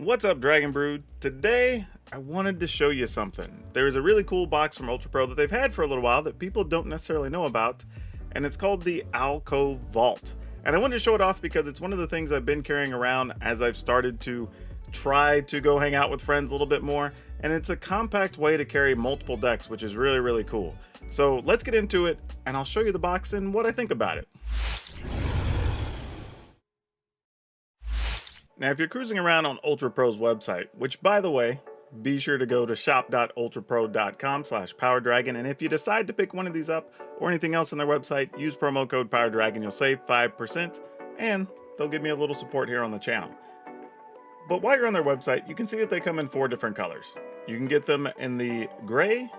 What's up, Dragon Brood? Today, I wanted to show you something. There is a really cool box from Ultra Pro that they've had for a little while that people don't necessarily know about, and it's called the Alcove Vault. And I wanted to show it off because it's one of the things I've been carrying around as I've started to try to go hang out with friends a little bit more, and it's a compact way to carry multiple decks, which is really, really cool. So let's get into it, and I'll show you the box and what I think about it. Now, if you're cruising around on Ultra Pro's website, which, by the way, be sure to go to shop.ultrapro.com/PowrDragn, and if you decide to pick one of these up or anything else on their website, use promo code PowrDragn. You'll save 5%, and they'll give me a little support here on the channel. But while you're on their website, you can see that they come in 4 different colors. You can get them in the gray,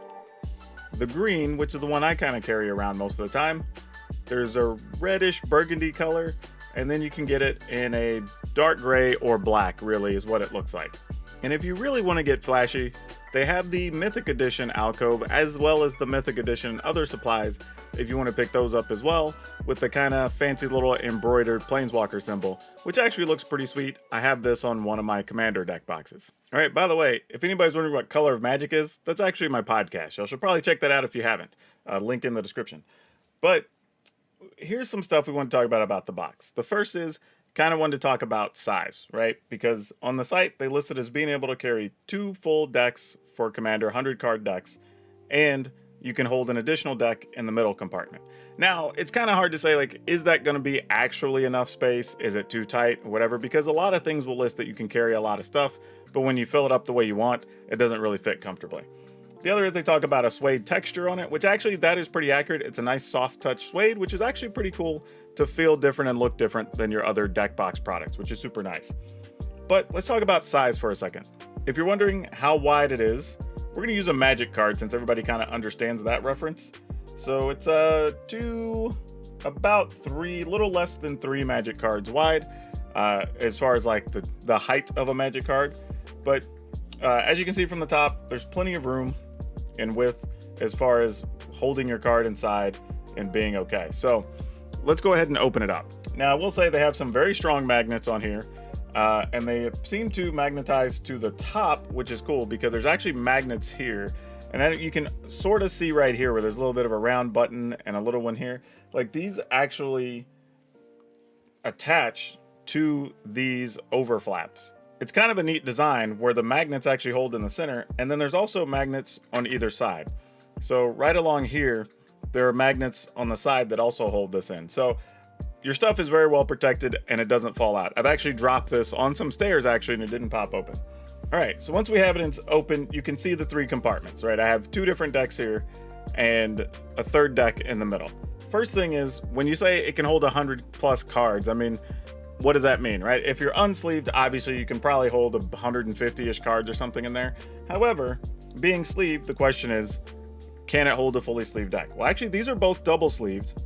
the green, which is the one I kind of carry around most of the time. There's a reddish burgundy color, and then you can get it in a dark gray or black, really is what it looks like. And if you really want to get flashy, they have the Mythic Edition Alcove as well as the Mythic Edition other supplies if you want to pick those up as well, with the kind of fancy little embroidered Planeswalker symbol, which actually looks pretty sweet. I have this on one of my Commander deck boxes. Alright, by the way, if anybody's wondering what Color of Magic is, that's actually my podcast. Y'all should probably check that out if you haven't. Link in the description. But here's some stuff we want to talk about the box. The first is kind of wanted to talk about size, right? Because on the site, they listed as being able to carry 2 full decks for Commander, 100 card decks, and you can hold an additional deck in the middle compartment. Now, it's kind of hard to say, like, is that going to be actually enough space? Is it too tight? Whatever, because a lot of things will list that you can carry a lot of stuff, but when you fill it up the way you want, it doesn't really fit comfortably. The other is they talk about a suede texture on it, which actually that is pretty accurate. It's a nice soft touch suede, which is actually pretty cool to feel different and look different than your other deck box products, which is super nice. But let's talk about size for a second. If you're wondering how wide it is, we're going to use a Magic card since everybody kind of understands that reference. So it's about 3, little less than 3 Magic cards wide, as far as like the height of a Magic card. But as you can see from the top, there's plenty of room and width as far as holding your card inside and being okay. So let's go ahead and open it up. Now, I will say they have some very strong magnets on here, and they seem to magnetize to the top, which is cool because there's actually magnets here. And then you can sort of see right here where there's a little bit of a round button and a little one here. Like, these actually attach to these overflaps. It's kind of a neat design where the magnets actually hold in the center, and then there's also magnets on either side. So right along here, there are magnets on the side that also hold this in. So your stuff is very well protected and it doesn't fall out. I've actually dropped this on some stairs actually and it didn't pop open. All right, so once we have it open, you can see the 3 compartments, right? I have 2 different decks here and a 3rd deck in the middle. First thing is, when you say it can hold 100 plus cards, I mean, what does that mean, right? If you're unsleeved, obviously you can probably hold 150-ish cards or something in there. However, being sleeved, the question is, can it hold a fully sleeved deck? Well, actually, these are both double sleeved,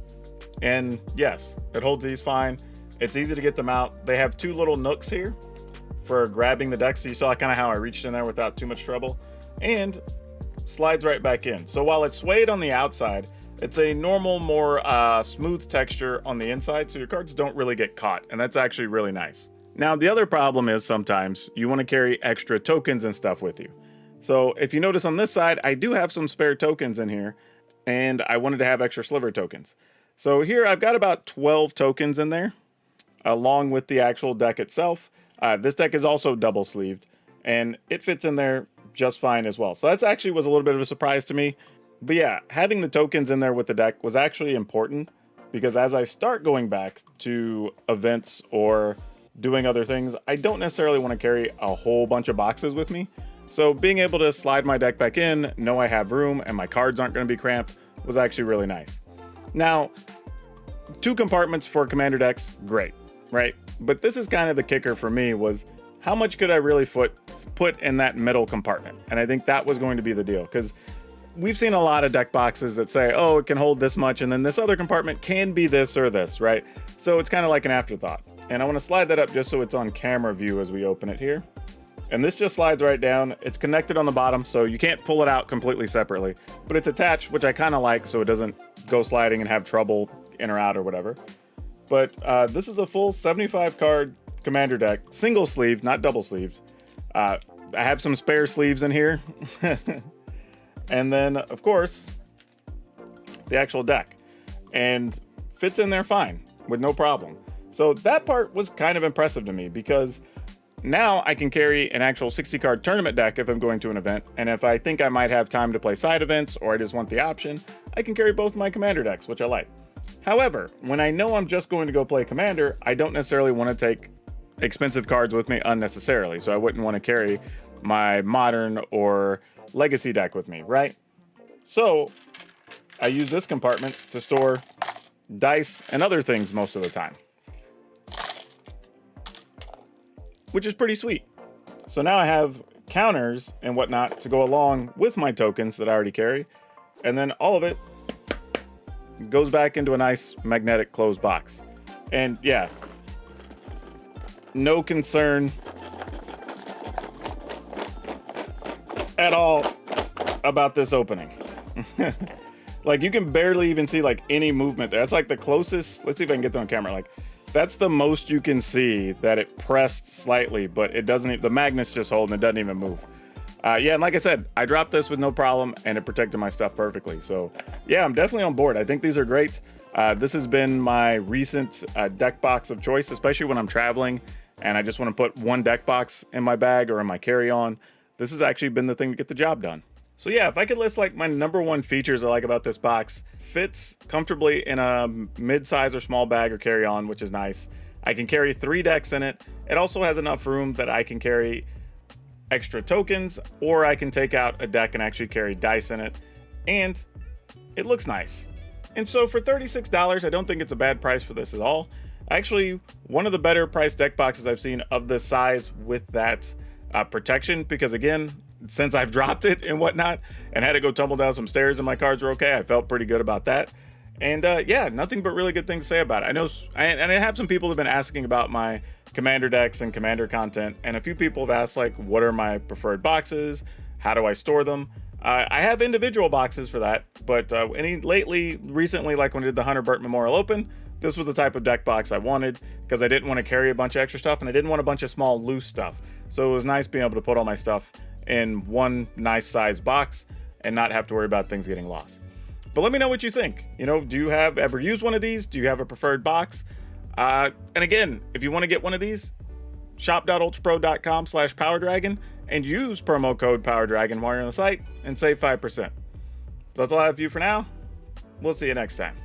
and yes, it holds these fine. It's easy to get them out. They have 2 little nooks here for grabbing the deck, so you saw kind of how I reached in there without too much trouble, and slides right back in. So while it's suede on the outside, it's a normal, more smooth texture on the inside, so your cards don't really get caught, and that's actually really nice. Now, the other problem is sometimes you want to carry extra tokens and stuff with you. So if you notice on this side, I do have some spare tokens in here, and I wanted to have extra sliver tokens. So here I've got about 12 tokens in there, along with the actual deck itself. This deck is also double sleeved, and it fits in there just fine as well. So that's actually was a little bit of a surprise to me. But yeah, having the tokens in there with the deck was actually important, because as I start going back to events or doing other things, I don't necessarily want to carry a whole bunch of boxes with me. So being able to slide my deck back in, know I have room, and my cards aren't going to be cramped was actually really nice. Now, 2 compartments for Commander decks, great, right? But this is kind of the kicker for me, was how much could I really put in that middle compartment? And I think that was going to be the deal, because we've seen a lot of deck boxes that say, oh, it can hold this much, and then this other compartment can be this or this, right? So it's kind of like an afterthought. And I want to slide that up just so it's on camera view as we open it here. And this just slides right down. It's connected on the bottom, so you can't pull it out completely separately. But it's attached, which I kind of like, so it doesn't go sliding and have trouble in or out or whatever. But this is a full 75 card Commander deck, single sleeved, not double sleeved. I have some spare sleeves in here. And then, of course, the actual deck. And fits in there fine, with no problem. So that part was kind of impressive to me, because now I can carry an actual 60-card tournament deck if I'm going to an event, and if I think I might have time to play side events, or I just want the option, I can carry both my Commander decks, which I like. However, when I know I'm just going to go play Commander, I don't necessarily want to take expensive cards with me unnecessarily, so I wouldn't want to carry my Modern or Legacy deck with me, right? So I use this compartment to store dice and other things most of the time, which is pretty sweet. So now I have counters and whatnot to go along with my tokens that I already carry, and then all of it goes back into a nice magnetic closed box. And yeah, no concern at all about this opening. Like, you can barely even see like any movement there. That's like the closest. Let's see if I can get that on camera. Like, that's the most you can see that it pressed slightly, but it doesn't, the magnet's just holding, it doesn't even move. Yeah, and like I said, I dropped this with no problem, and it protected my stuff perfectly. So yeah, I'm definitely on board. I think these are great. This has been my recent deck box of choice, especially when I'm traveling and I just want to put one deck box in my bag or in my carry-on. This has actually been the thing to get the job done. So yeah, if I could list like my #1 features I like about this box: fits comfortably in a mid-size or small bag or carry-on, which is nice. I can carry 3 decks in it. It also has enough room that I can carry extra tokens, or I can take out a deck and actually carry dice in it, and it looks nice. And so for $36, I don't think it's a bad price for this at all. Actually, one of the better priced deck boxes I've seen of this size with that protection, because again, since I've dropped it and whatnot and had to go tumble down some stairs and my cards were okay, I felt pretty good about that. And yeah, nothing but really good things to say about it. I know, and I have some people who've been asking about my Commander decks and Commander content, and a few people have asked like, what are my preferred boxes? How do I store them? I have individual boxes for that, but recently, like when I did the Hunter Burt Memorial Open, this was the type of deck box I wanted, because I didn't want to carry a bunch of extra stuff and I didn't want a bunch of small loose stuff. So it was nice being able to put all my stuff in one nice size box and not have to worry about things getting lost. But let me know what you think. You know, do you ever use one of these? Do you have a preferred box? And again, if you want to get one of these, shop.ultrapro.com/PowrDragn and use promo code PowrDragn while you're on the site and save 5%. So that's all I have for you for now. We'll see you next time.